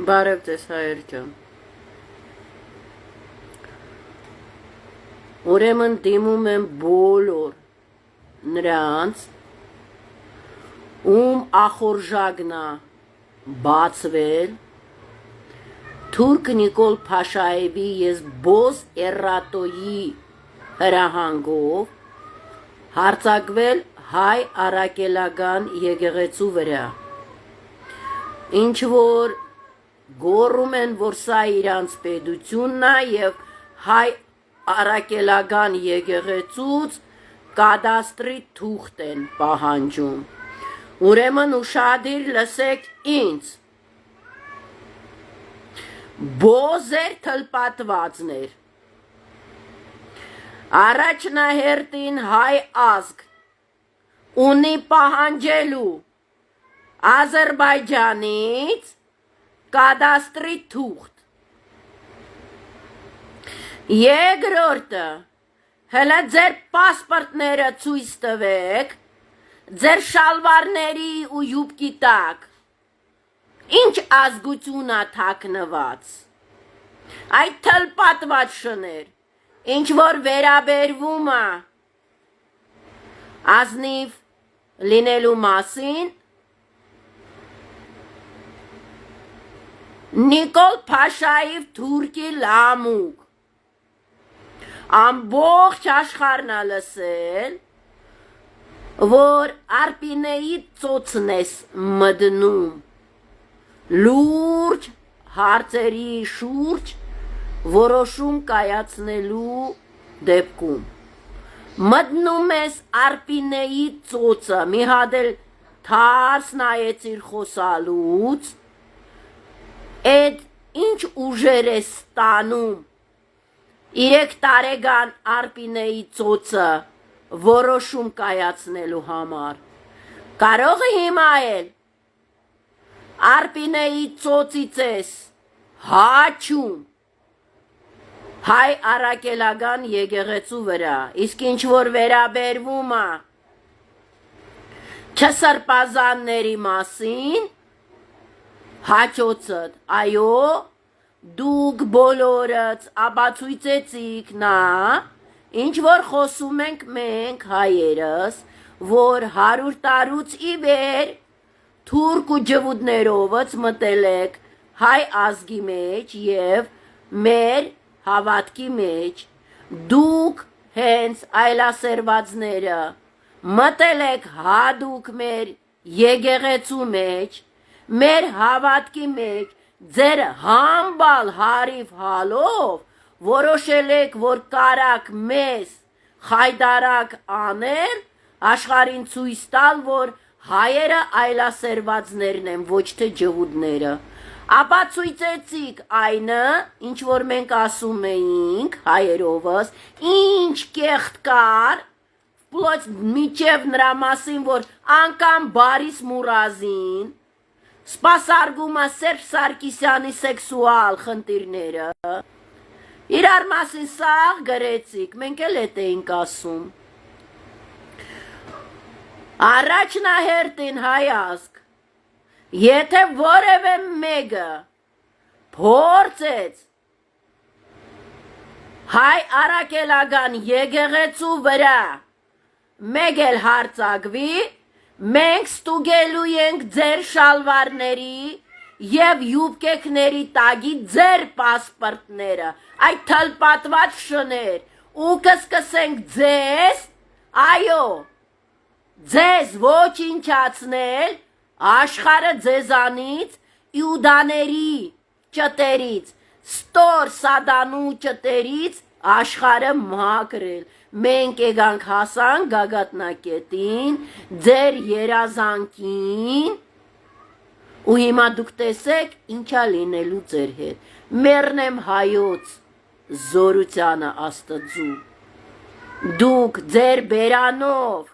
Բարև ձեզ հայեր ջան։ Ուրեմն դիմում եմ բոլոր նրանց, ում ախորժակն է բացվել, Թուրք Նիկոլ Փաշաևի ես Բոզ Էռատոյի հրահանգով հարձակվել հայ առաքելական եկեղեցու վրա, ինչ որ գոռում են, որ սա իրանց պետությունն է և հայ առաքելական եկեղեցուց կադաստրի թուղթ են պահանջում, ուրեմն ուշադիր լսեք ինձ, բոզեր թլպատվածներ, առաջնահերթին հայ ազգ ունի պահանջելու Ադրբեջանից կադաստրի թուղթ, երկրորդը, հլը ձեր պասպորտները ցույց տվեք, ձեր շալվարների ու յուբկի տակ, ինչ ազգություն է թաքնված, այդ թլպատված շներ, ինչ որ վերաբերվում է ազնիվ լինելու մասին, Նիկոլ Փաշաև թուրքի լամուկ, ամբողջ աշխարհն է լսել, որ Արպինեի ծոցն ես մտնում, լուրջ հարցերի շուրջ որոշում կայացնելու դեպքում, մտնում ես Արպինեի ծոցը, մի հատ էլ թարս նայեցիր խոսալուց, Էդ ինչ ուժեր է ստանում 3 տարեկան Արպինեի ծոցը որոշում կայացնելու համար, կարող է հիմա էլ Արպինեի ծոցից ես հաչում հայ առաքելական եկեղեցու վրա, իսկ ինչ որ վերաբերվում է չսրբազանների մասին, հաճոցդ, այո, դուք բոլորըց ապացույցեցիք նա, ինչ որ խոսում ենք մենք հայերս, որ 100 տարուց ի վեր թուրք ու ջվուդներովըց մտել եք հայ ազգի մեջ և մեր հավատքի մեջ, դուք հենց այլասերվածները մտել եք հադուկ մեր եկեղեցու մեջ, մեր հավատքի մեջ ձեր համբալ հարիվ հալով որոշել եք, որ կարաք մեզ խայդարակ անել, աշխարհին ցույց տալ, որ հայերը այլասերվածներն են, ոչ թե ջվուդները, ապացույցեցիք այնը, ինչ որ մենք ասում էինք հայերովս, ինչ կեղտ կար, պլոց միջև նրա մասին, որ անգամ Բարիս Մուրազին, սպասարկում է Սերժ Սարգսյանի սեքսուալ խնդիրները, իրար մասին սաղ գրեցիք, մենք էլ էդ էինք ասում, առաջնահերթին հայ ազգ, եթե որևէ մեկը փորձեց հայ առաքելական եկեղեցու վրա մեկ էլ հարձակվի, մենք ստուգելու ենք ձեր շալվարների և յուբկեքների տագի ձեր պասպորտները, այդ թլպատված շներ, ու կսկսենք ձեզ, այո, ձեզ ոչնչացնել, աշխարհը ձեզանից, իուդաների ճտերից, ստոր սադանու ճտերից աշխարհը մաքրել, մենք եկանք հասանք գագաթնակետին, ձեր երազանքին, ու հիմա դուք տեսեք ինչա լինելու ձեր հետ, մեռնեմ հայոց զորությանը աստծու, դուք ձեր բերանով,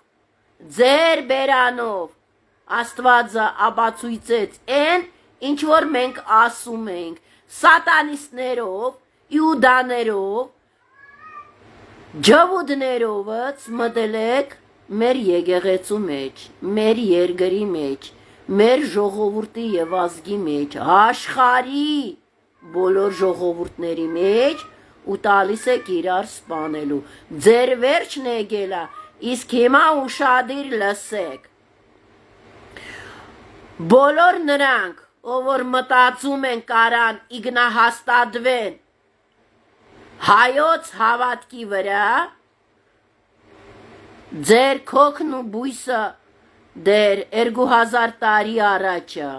Աստվածը ապացույցեց են, ինչ որ մենք ասում ենք, սատանիստներով, իուդաներով, ջվուդներովըց մտել եք մեր եկեղեցու մեջ, մեր երկրի մեջ, մեր ժողովուրդի եւ ազգի մեջ, աշխարհի բոլոր ժողովուրդների մեջ ու տալիս եք իրար սպանելու։ Ձեր վերջն եկել է, իսկ հիմա ուշադիր լսեք։ Բոլոր նրանք, ով որ մտածում են կարան իգնահաստատվեն հայոց հավատքի վրա, ձեր քոքն ու բույսը դեր 2000 տարի առաջը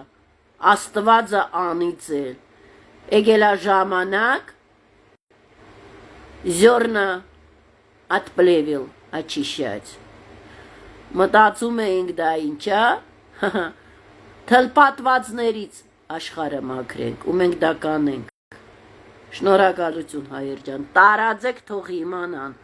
Աստվածը անիծել, եկել է ժամանակ зерна отплевел, очищать։ Մտածում էինք դա ինչա, թլպատվածներից աշխարհը մաքրենք ու մենք դա կանենք։ Շնորհակալություն հայեր ջան, տարածեք թող իմանան։